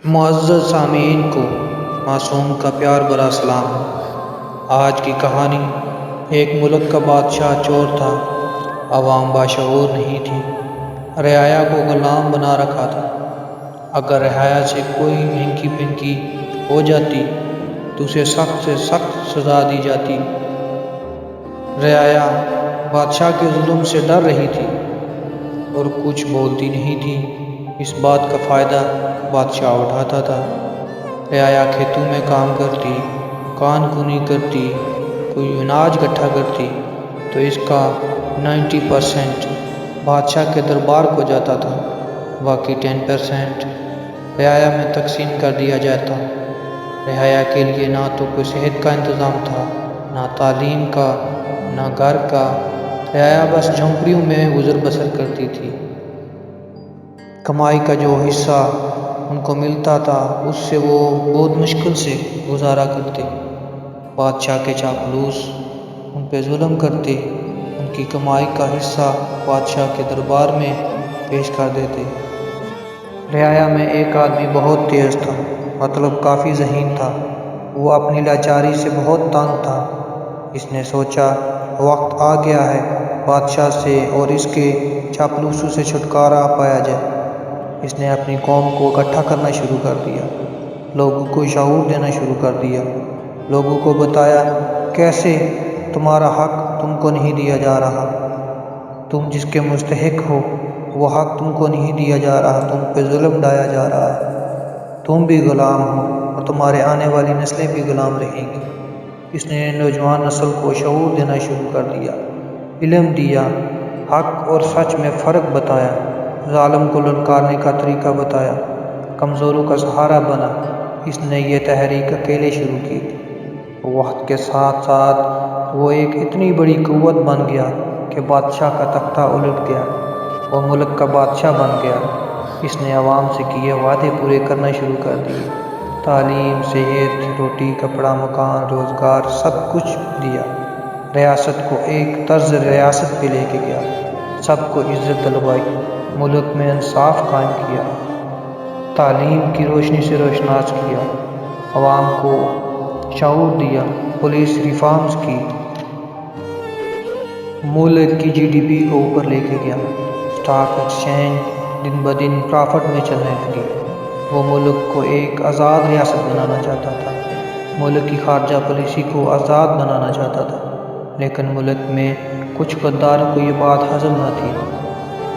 معزز سامعین کو معصوم کا پیار برا سلام۔ آج کی کہانی ایک ملک کا بادشاہ چور تھا۔ عوام باشعور نہیں تھی، رعایا کو غلام بنا رکھا تھا۔ اگر رعایا سے کوئی مہنگی پھنکی ہو جاتی تو اسے سخت سے سخت سزا دی جاتی۔ رعایا بادشاہ کے ظلم سے ڈر رہی تھی اور کچھ بولتی نہیں تھی۔ اس بات کا فائدہ بادشاہ اٹھاتا تھا۔ رعایا کھیتوں میں کام کرتی، کان کنی کرتی، کوئی اناج اکٹھا کرتی تو اس کا 90% بادشاہ کے دربار کو جاتا تھا، باقی 10% رعایا میں تقسیم کر دیا جاتا۔ رعایا کے لیے نہ تو کوئی صحت کا انتظام تھا، نہ تعلیم کا، نہ گھر کا۔ رعایا بس جھونپڑیوں میں گزر بسر کرتی تھی۔ کمائی کا جو حصہ ان کو ملتا تھا اس سے وہ بہت مشکل سے گزارا کرتے۔ بادشاہ کے چاپلوس ان پہ ظلم کرتے، ان کی کمائی کا حصہ بادشاہ کے دربار میں پیش کر دیتے۔ رعایا میں ایک آدمی بہت تیز تھا، مطلب کافی ذہین تھا۔ وہ اپنی لاچاری سے بہت تنگ تھا۔ اس نے سوچا وقت آ گیا ہے بادشاہ سے اور اس کے چاپلوسوں سے چھٹکارا پایا جائے۔ اس نے اپنی قوم کو اکٹھا کرنا شروع کر دیا، لوگوں کو شعور دینا شروع کر دیا۔ لوگوں کو بتایا کیسے تمہارا حق تم کو نہیں دیا جا رہا، تم جس کے مستحق ہو وہ حق تم کو نہیں دیا جا رہا، تم پہ ظلم ڈھایا جا رہا ہے، تم بھی غلام ہو اور تمہارے آنے والی نسلیں بھی غلام رہیں گی۔ اس نے نوجوان نسل کو شعور دینا شروع کر دیا، علم دیا، حق اور سچ میں فرق بتایا، ظالم کو للکارنے کا طریقہ بتایا، کمزوروں کا سہارا بنا۔ اس نے یہ تحریک اکیلے شروع کی تھی۔ وقت کے ساتھ ساتھ وہ ایک اتنی بڑی قوت بن گیا کہ بادشاہ کا تختہ الٹ گیا، وہ ملک کا بادشاہ بن گیا۔ اس نے عوام سے کیے وعدے پورے کرنا شروع کر دیے، تعلیم، صحت، روٹی، کپڑا، مکان، روزگار، سب کچھ دیا۔ ریاست کو ایک طرز ریاست پہ لے کے گیا، سب کو عزت دلوائی، ملک میں انصاف قائم کیا، تعلیم کی روشنی سے روشناس کیا، عوام کو شعور دیا، پولیس ریفارمز کی، ملک کی GDP کو اوپر لے کے گیا، اسٹاک ایکسچینج دن بدن پرافٹ میں چلنے لگی۔ وہ ملک کو ایک آزاد ریاست بنانا چاہتا تھا، ملک کی خارجہ پالیسی کو آزاد بنانا چاہتا تھا، لیکن ملک میں کچھ غداروں کو یہ بات ہضم نہ تھی۔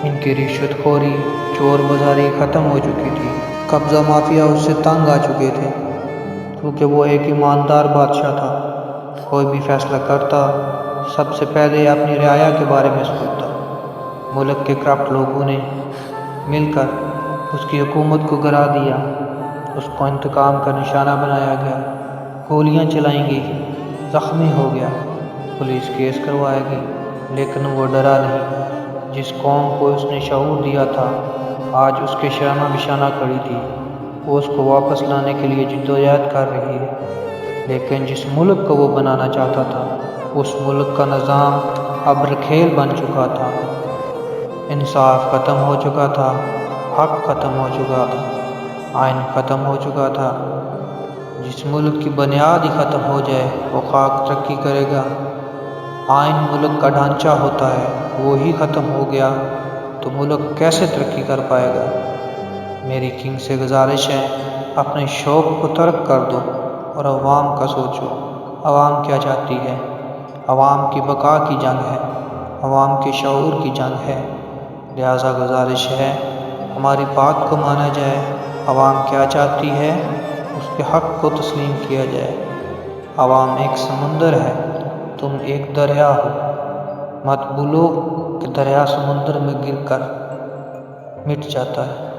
ان کی رشوت خوری، چور بازاری ختم ہو چکی تھی، قبضہ مافیا اس سے تنگ آ چکے تھے، کیونکہ وہ ایک ایماندار بادشاہ تھا۔ کوئی بھی فیصلہ کرتا سب سے پہلے اپنی رعایا کے بارے میں سوچتا۔ ملک کے کرپٹ لوگوں نے مل کر اس کی حکومت کو گرا دیا، اس کو انتقام کا نشانہ بنایا گیا، گولیاں چلائیں گی، زخمی ہو گیا، پولیس کیس کروائے گی، لیکن وہ ڈرا نہیں۔ جس قوم کو اس نے شعور دیا تھا آج اس کے شانہ بشانہ کھڑی تھی، وہ اس کو واپس لانے کے لیے جدوجہد کر رہی ہے۔ لیکن جس ملک کو وہ بنانا چاہتا تھا اس ملک کا نظام اب رکھیل بن چکا تھا، انصاف ختم ہو چکا تھا، حق ختم ہو چکا تھا، آئین ختم ہو چکا تھا۔ جس ملک کی بنیاد ہی ختم ہو جائے وہ خاک ترقی کرے گا۔ آئین ملک کا ڈھانچہ ہوتا ہے، وہی ختم ہو گیا تو ملک کیسے ترقی کر پائے گا؟ میری کنگ سے گزارش ہے اپنے شوق کو ترک کر دو اور عوام کا سوچو۔ عوام کیا چاہتی ہے؟ عوام کی بقا کی جنگ ہے، عوام کے شعور کی جنگ ہے۔ لہٰذا گزارش ہے ہماری بات کو مانا جائے، عوام کیا چاہتی ہے اس کے حق کو تسلیم کیا جائے۔ عوام ایک سمندر ہے، تم ایک دریا ہو، مت بھولو کہ دریا سمندر میں گر کر مٹ جاتا ہے۔